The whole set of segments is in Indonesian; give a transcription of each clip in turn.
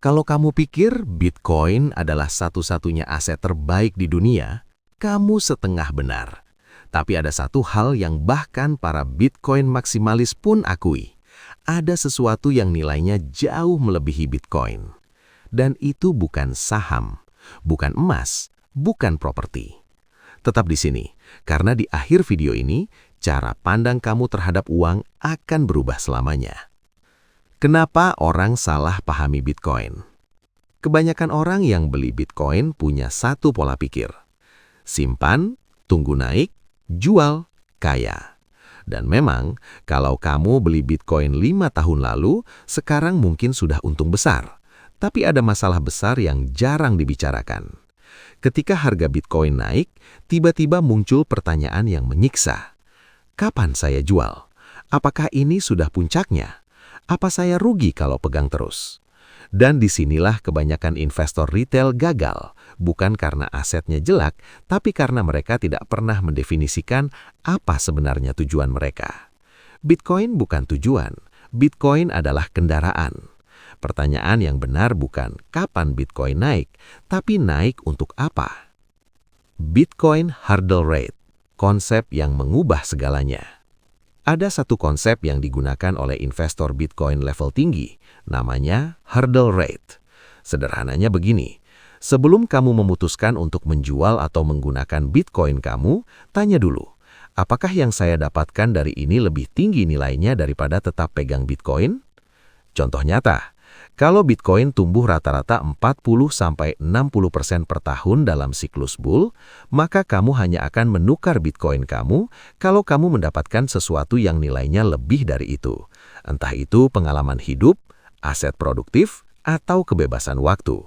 Kalau kamu pikir Bitcoin adalah satu-satunya aset terbaik di dunia, kamu setengah benar. Tapi ada satu hal yang bahkan para Bitcoin maksimalis pun akui. Ada sesuatu yang nilainya jauh melebihi Bitcoin. Dan itu bukan saham, bukan emas, bukan properti. Tetap di sini, karena di akhir video ini, cara pandang kamu terhadap uang akan berubah selamanya. Kenapa orang salah pahami Bitcoin? Kebanyakan orang yang beli Bitcoin punya satu pola pikir. Simpan, tunggu naik, jual, kaya. Dan memang, kalau kamu beli Bitcoin 5 tahun lalu, sekarang mungkin sudah untung besar. Tapi ada masalah besar yang jarang dibicarakan. Ketika harga Bitcoin naik, tiba-tiba muncul pertanyaan yang menyiksa. Kapan saya jual? Apakah ini sudah puncaknya? Apa saya rugi kalau pegang terus? Dan disinilah kebanyakan investor retail gagal, bukan karena asetnya jelek, tapi karena mereka tidak pernah mendefinisikan apa sebenarnya tujuan mereka. Bitcoin bukan tujuan, Bitcoin adalah kendaraan. Pertanyaan yang benar bukan kapan Bitcoin naik, tapi naik untuk apa? Bitcoin hurdle rate, konsep yang mengubah segalanya. Ada satu konsep yang digunakan oleh investor Bitcoin level tinggi, namanya hurdle rate. Sederhananya begini, sebelum kamu memutuskan untuk menjual atau menggunakan Bitcoin kamu, tanya dulu, apakah yang saya dapatkan dari ini lebih tinggi nilainya daripada tetap pegang Bitcoin? Contoh nyata, kalau Bitcoin tumbuh rata-rata 40-60% per tahun dalam siklus bull, maka kamu hanya akan menukar Bitcoin kamu kalau kamu mendapatkan sesuatu yang nilainya lebih dari itu. Entah itu pengalaman hidup, aset produktif, atau kebebasan waktu.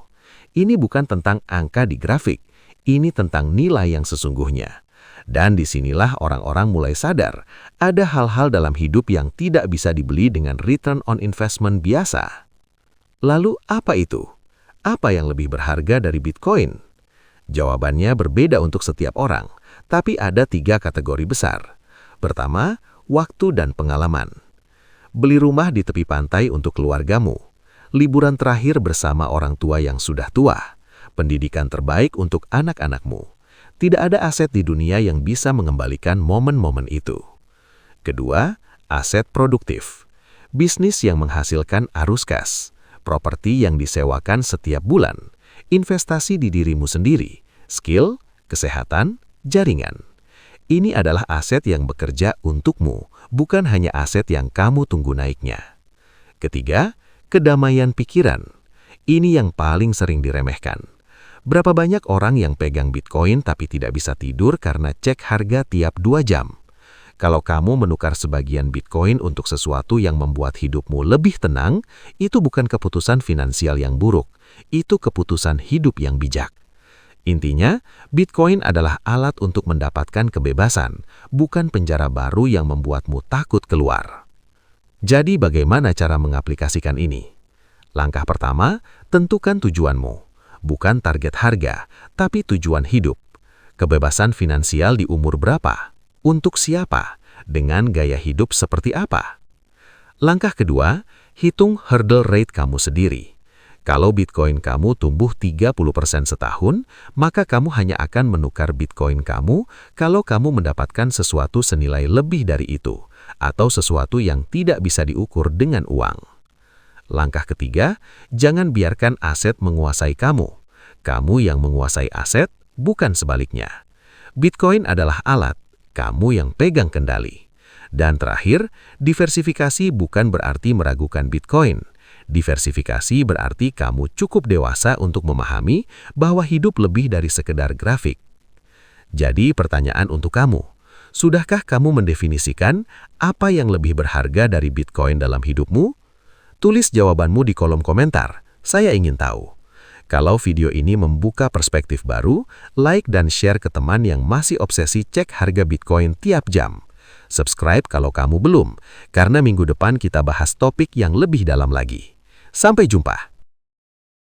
Ini bukan tentang angka di grafik, ini tentang nilai yang sesungguhnya. Dan disinilah orang-orang mulai sadar, ada hal-hal dalam hidup yang tidak bisa dibeli dengan return on investment biasa. Lalu apa itu? Apa yang lebih berharga dari Bitcoin? Jawabannya berbeda untuk setiap orang, tapi ada 3 kategori besar. Pertama, waktu dan pengalaman. Beli rumah di tepi pantai untuk keluargamu, liburan terakhir bersama orang tua yang sudah tua, pendidikan terbaik untuk anak-anakmu. Tidak ada aset di dunia yang bisa mengembalikan momen-momen itu. Kedua, aset produktif. Bisnis yang menghasilkan arus kas. Properti yang disewakan setiap bulan, investasi di dirimu sendiri, skill, kesehatan, jaringan. Ini adalah aset yang bekerja untukmu, bukan hanya aset yang kamu tunggu naiknya. Ketiga, kedamaian pikiran. Ini yang paling sering diremehkan. Berapa banyak orang yang pegang Bitcoin tapi tidak bisa tidur karena cek harga tiap 2 jam? Kalau kamu menukar sebagian Bitcoin untuk sesuatu yang membuat hidupmu lebih tenang, itu bukan keputusan finansial yang buruk, itu keputusan hidup yang bijak. Intinya, Bitcoin adalah alat untuk mendapatkan kebebasan, bukan penjara baru yang membuatmu takut keluar. Jadi bagaimana cara mengaplikasikan ini? Langkah pertama, tentukan tujuanmu. Bukan target harga, tapi tujuan hidup. Kebebasan finansial di umur berapa? Untuk siapa? Dengan gaya hidup seperti apa? Langkah kedua, hitung hurdle rate kamu sendiri. Kalau Bitcoin kamu tumbuh 30% setahun, maka kamu hanya akan menukar Bitcoin kamu kalau kamu mendapatkan sesuatu senilai lebih dari itu, atau sesuatu yang tidak bisa diukur dengan uang. Langkah ketiga, jangan biarkan aset menguasai kamu. Kamu yang menguasai aset, bukan sebaliknya. Bitcoin adalah alat, kamu yang pegang kendali. Dan terakhir, diversifikasi bukan berarti meragukan Bitcoin. Diversifikasi berarti kamu cukup dewasa untuk memahami bahwa hidup lebih dari sekedar grafik. Jadi pertanyaan untuk kamu, sudahkah kamu mendefinisikan apa yang lebih berharga dari Bitcoin dalam hidupmu? Tulis jawabanmu di kolom komentar, saya ingin tahu. Kalau video ini membuka perspektif baru, like dan share ke teman yang masih obsesi cek harga Bitcoin tiap jam. Subscribe kalau kamu belum, karena minggu depan kita bahas topik yang lebih dalam lagi. Sampai jumpa!